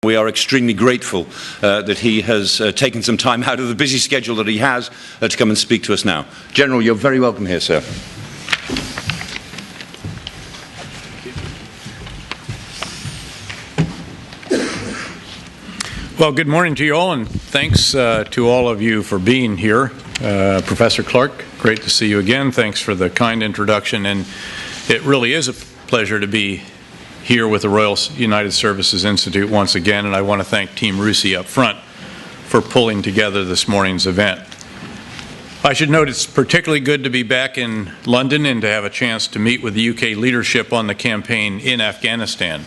We are extremely grateful that he has taken some time out of the busy schedule that he has to come and speak to us now. General, you're very welcome here, sir. Well, good morning to you all, and thanks to all of you for being here. Professor Clark, great to see you again. Thanks for the kind introduction, and it really is a pleasure to be here with the Royal United Services Institute once again, and I want to thank Team Rusi up front for pulling together this morning's event. I should note it's particularly good to be back in London and to have a chance to meet with the UK leadership on the campaign in Afghanistan.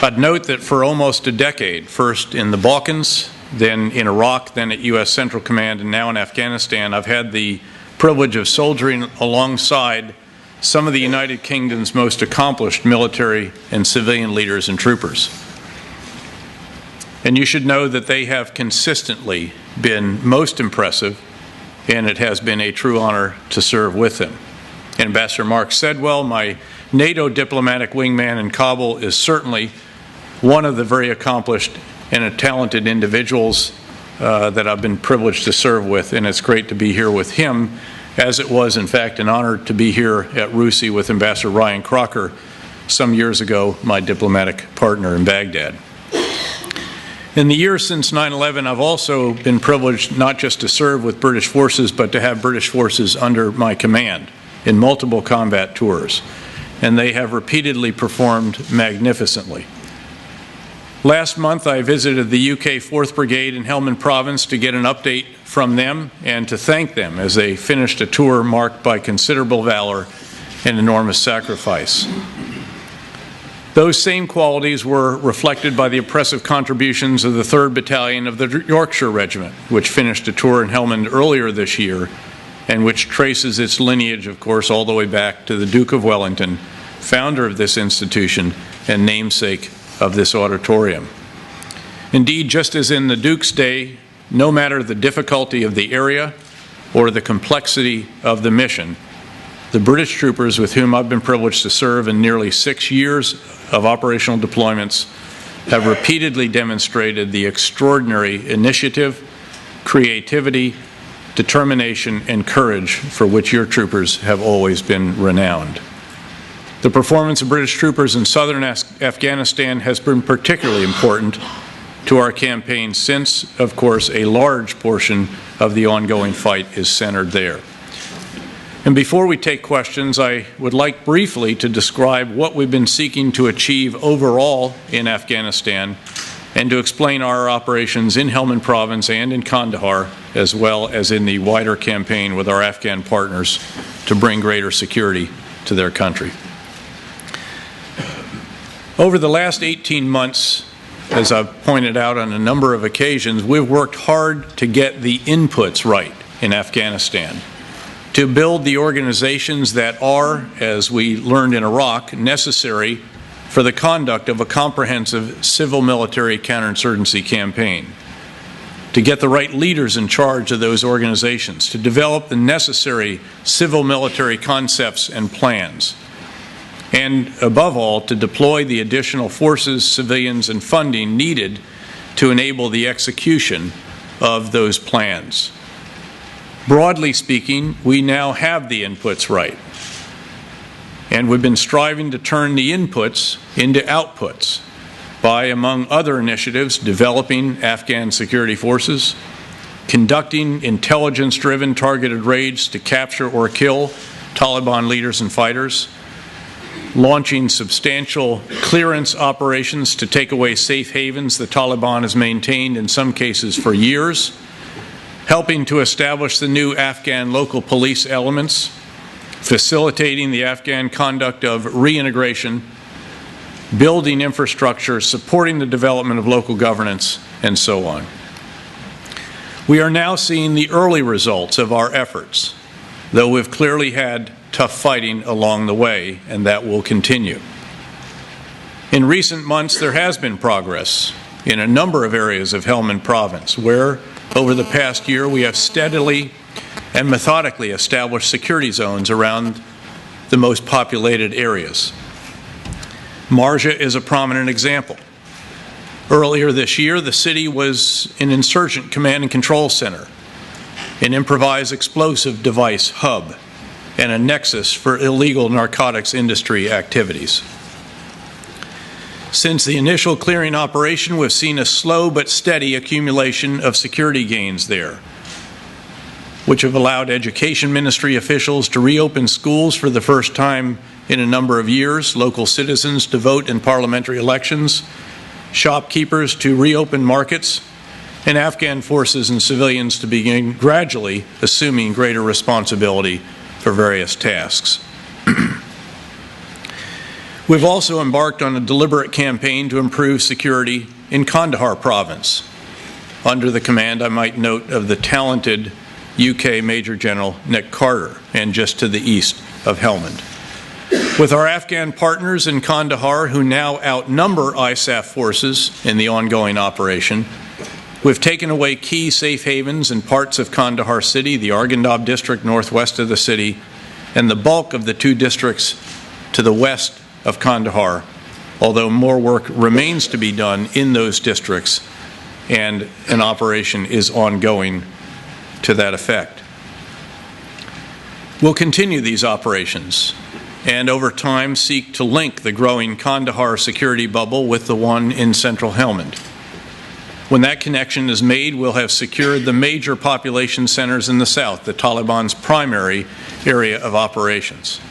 I'd note that for almost a decade, first in the Balkans, then in Iraq, then at U.S. Central Command, and now in Afghanistan, I've had the privilege of soldiering alongside some of the United Kingdom's most accomplished military and civilian leaders and troopers. And you should know that they have consistently been most impressive, and it has been a true honor to serve with them. Ambassador Mark Sedwell, my NATO diplomatic wingman in Kabul, is certainly one of the very accomplished and talented individuals that I've been privileged to serve with, and it's great to be here with him, as it was, in fact, an honor to be here at Rusi with Ambassador Ryan Crocker some years ago, my diplomatic partner in Baghdad. In the years since 9/11, I've also been privileged not just to serve with British forces, but to have British forces under my command in multiple combat tours, and they have repeatedly performed magnificently. Last month, I visited the UK 4th Brigade in Helmand Province to get an update from them and to thank them as they finished a tour marked by considerable valor and enormous sacrifice. Those same qualities were reflected by the impressive contributions of the 3rd Battalion of the Yorkshire Regiment, which finished a tour in Helmand earlier this year and which traces its lineage, of course, all the way back to the Duke of Wellington, founder of this institution and namesake of this auditorium. Indeed, just as in the Duke's day, no matter the difficulty of the area or the complexity of the mission, the British troopers with whom I've been privileged to serve in nearly 6 years of operational deployments have repeatedly demonstrated the extraordinary initiative, creativity, determination, and courage for which your troopers have always been renowned. The performance of British troopers in southern Afghanistan has been particularly important to our campaign since, of course, a large portion of the ongoing fight is centered there. And before we take questions, I would like briefly to describe what we've been seeking to achieve overall in Afghanistan and to explain our operations in Helmand Province and in Kandahar, as well as in the wider campaign with our Afghan partners to bring greater security to their country. Over the last 18 months, as I've pointed out on a number of occasions, we've worked hard to get the inputs right in Afghanistan, to build the organizations that are, as we learned in Iraq, necessary for the conduct of a comprehensive civil-military counterinsurgency campaign, to get the right leaders in charge of those organizations, to develop the necessary civil-military concepts and plans, and above all, to deploy the additional forces, civilians, and funding needed to enable the execution of those plans. Broadly speaking, we now have the inputs right, and we've been striving to turn the inputs into outputs by, among other initiatives, developing Afghan security forces, conducting intelligence-driven targeted raids to capture or kill Taliban leaders and fighters, launching substantial clearance operations to take away safe havens the Taliban has maintained in some cases for years, helping to establish the new Afghan local police elements, facilitating the Afghan conduct of reintegration, building infrastructure, supporting the development of local governance, and so on. We are now seeing the early results of our efforts, though we've clearly had tough fighting along the way, and that will continue. In recent months, there has been progress in a number of areas of Helmand Province, where over the past year we have steadily and methodically established security zones around the most populated areas. Marja is a prominent example. Earlier this year, the city was an insurgent command and control center, an improvised explosive device hub, and a nexus for illegal narcotics industry activities. Since the initial clearing operation, we've seen a slow but steady accumulation of security gains there, which have allowed education ministry officials to reopen schools for the first time in a number of years, local citizens to vote in parliamentary elections, shopkeepers to reopen markets, and Afghan forces and civilians to begin gradually assuming greater responsibility for various tasks. We've also embarked on a deliberate campaign to improve security in Kandahar province, under the command, I might note, of the talented UK Major General Nick Carter, and just to the east of Helmand. With our Afghan partners in Kandahar, who now outnumber ISAF forces in the ongoing operation, we've taken away key safe havens in parts of Kandahar city, the Arghandab district northwest of the city, and the bulk of the 2 districts to the west of Kandahar, although more work remains to be done in those districts, and an operation is ongoing to that effect. We'll continue these operations and over time seek to link the growing Kandahar security bubble with the one in central Helmand. When that connection is made, we'll have secured the major population centers in the south, the Taliban's primary area of operations.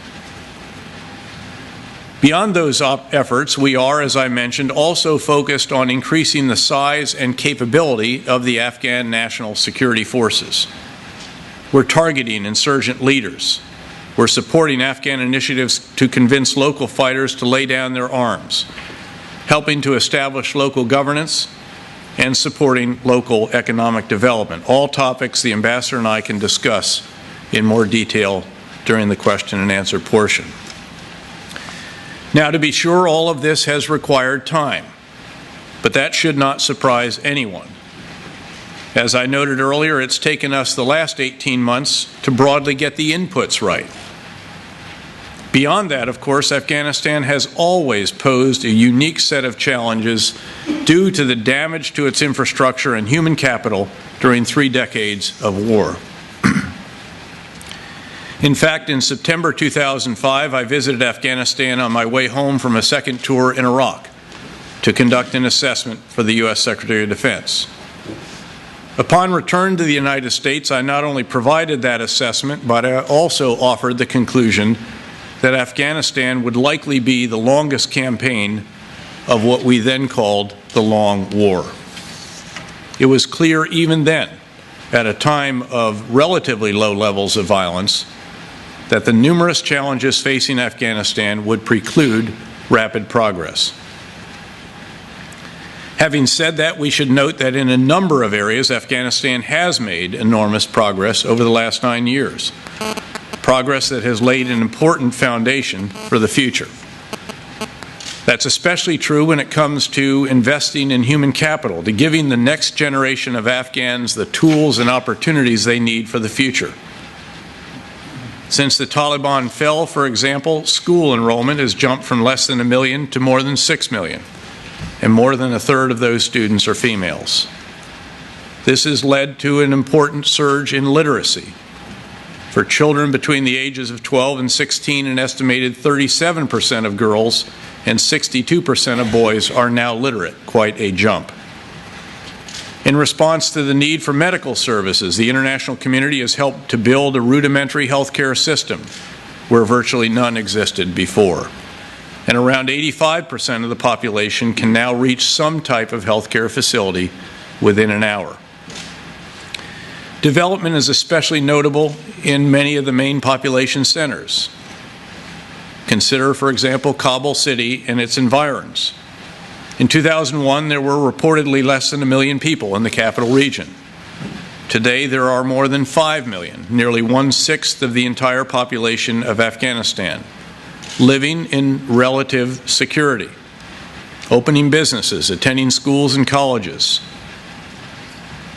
Beyond those efforts, we are, as I mentioned, also focused on increasing the size and capability of the Afghan National Security Forces. We're targeting insurgent leaders. We're supporting Afghan initiatives to convince local fighters to lay down their arms, helping to establish local governance, and supporting local economic development, all topics the Ambassador and I can discuss in more detail during the question and answer portion. Now, to be sure, all of this has required time, but that should not surprise anyone. As I noted earlier, it's taken us the last 18 months to broadly get the inputs right. Beyond that, of course, Afghanistan has always posed a unique set of challenges due to the damage to its infrastructure and human capital during 3 decades of war. In fact, in September 2005, I visited Afghanistan on my way home from a second tour in Iraq to conduct an assessment for the U.S. Secretary of Defense. Upon return to the United States, I not only provided that assessment, but I also offered the conclusion that Afghanistan would likely be the longest campaign of what we then called the Long War. It was clear even then, at a time of relatively low levels of violence, that the numerous challenges facing Afghanistan would preclude rapid progress. Having said that, we should note that in a number of areas, Afghanistan has made enormous progress over the last 9 years, progress that has laid an important foundation for the future. That's especially true when it comes to investing in human capital, to giving the next generation of Afghans the tools and opportunities they need for the future. Since the Taliban fell, for example, school enrollment has jumped from less than 1 million to more than 6 million, and more than 1/3 of those students are females. This has led to an important surge in literacy. For children between the ages of 12 and 16, an estimated 37% of girls and 62% of boys are now literate, quite a jump. In response to the need for medical services, the international community has helped to build a rudimentary healthcare system where virtually none existed before. And around 85% of the population can now reach some type of healthcare facility within an hour. Development is especially notable in many of the main population centers. Consider, for example, Kabul City and its environs. In 2001, there were reportedly less than 1 million people in the capital region. Today, there are more than 5 million, nearly 1/6 of the entire population of Afghanistan, living in relative security, opening businesses, attending schools and colleges,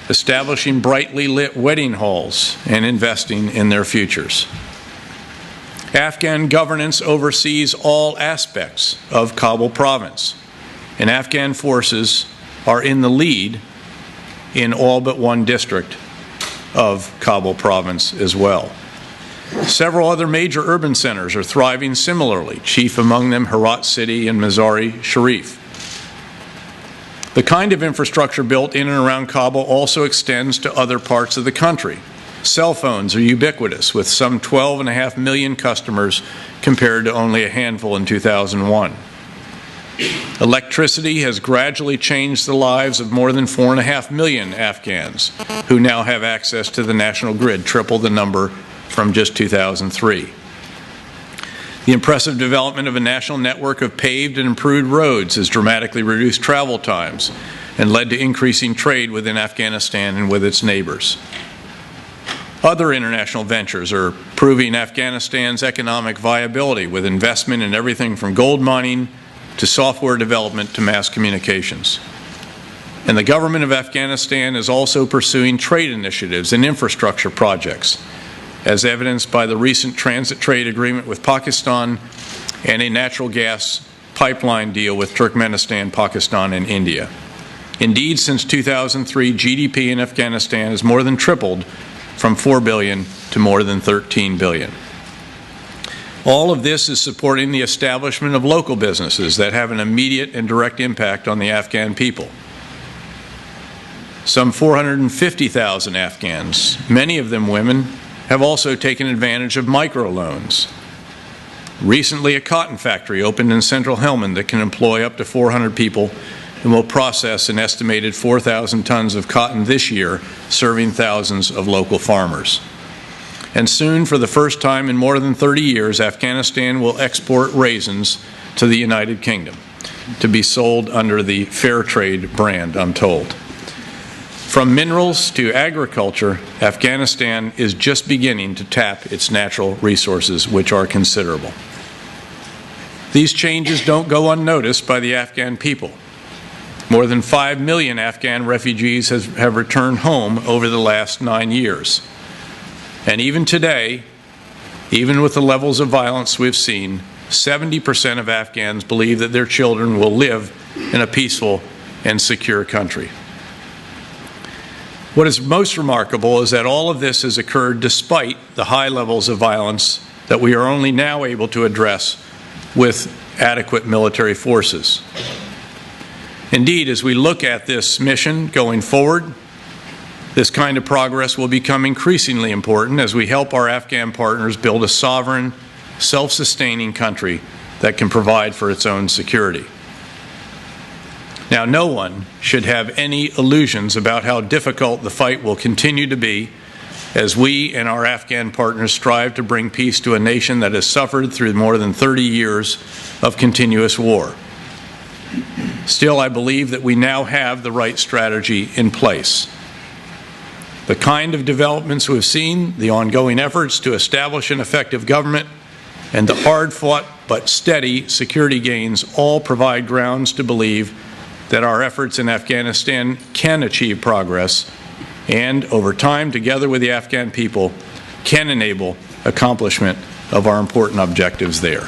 establishing brightly lit wedding halls, and investing in their futures. Afghan governance oversees all aspects of Kabul province, and Afghan forces are in the lead in all but one district of Kabul province as well. Several other major urban centers are thriving similarly, chief among them Herat City and Mazar-e Sharif. The kind of infrastructure built in and around Kabul also extends to other parts of the country. Cell phones are ubiquitous, with some 12.5 million customers compared to only a handful in 2001. Electricity has gradually changed the lives of more than 4.5 million Afghans who now have access to the national grid, triple the number from just 2003. The impressive development of a national network of paved and improved roads has dramatically reduced travel times and led to increasing trade within Afghanistan and with its neighbors. Other international ventures are proving Afghanistan's economic viability with investment in everything from gold mining to software development to mass communications. And the government of Afghanistan is also pursuing trade initiatives and infrastructure projects, as evidenced by the recent transit trade agreement with Pakistan and a natural gas pipeline deal with Turkmenistan, Pakistan, and India. Indeed, since 2003, GDP in Afghanistan has more than tripled from $4 billion to more than $13 billion. All of this is supporting the establishment of local businesses that have an immediate and direct impact on the Afghan people. Some 450,000 Afghans, many of them women, have also taken advantage of microloans. Recently, a cotton factory opened in central Helmand that can employ up to 400 people and will process an estimated 4,000 tons of cotton this year, serving thousands of local farmers. And soon, for the first time in more than 30 years, Afghanistan will export raisins to the United Kingdom to be sold under the Fair Trade brand, I'm told. From minerals to agriculture, Afghanistan is just beginning to tap its natural resources, which are considerable. These changes don't go unnoticed by the Afghan people. More than 5 million Afghan refugees have returned home over the last 9 years. And even today, even with the levels of violence we've seen, 70% of Afghans believe that their children will live in a peaceful and secure country. What is most remarkable is that all of this has occurred despite the high levels of violence that we are only now able to address with adequate military forces. Indeed, as we look at this mission going forward, this kind of progress will become increasingly important as we help our Afghan partners build a sovereign, self-sustaining country that can provide for its own security. Now, no one should have any illusions about how difficult the fight will continue to be as we and our Afghan partners strive to bring peace to a nation that has suffered through more than 30 years of continuous war. Still, I believe that we now have the right strategy in place. The kind of developments we've seen, the ongoing efforts to establish an effective government, and the hard-fought but steady security gains all provide grounds to believe that our efforts in Afghanistan can achieve progress and, over time, together with the Afghan people, can enable accomplishment of our important objectives there.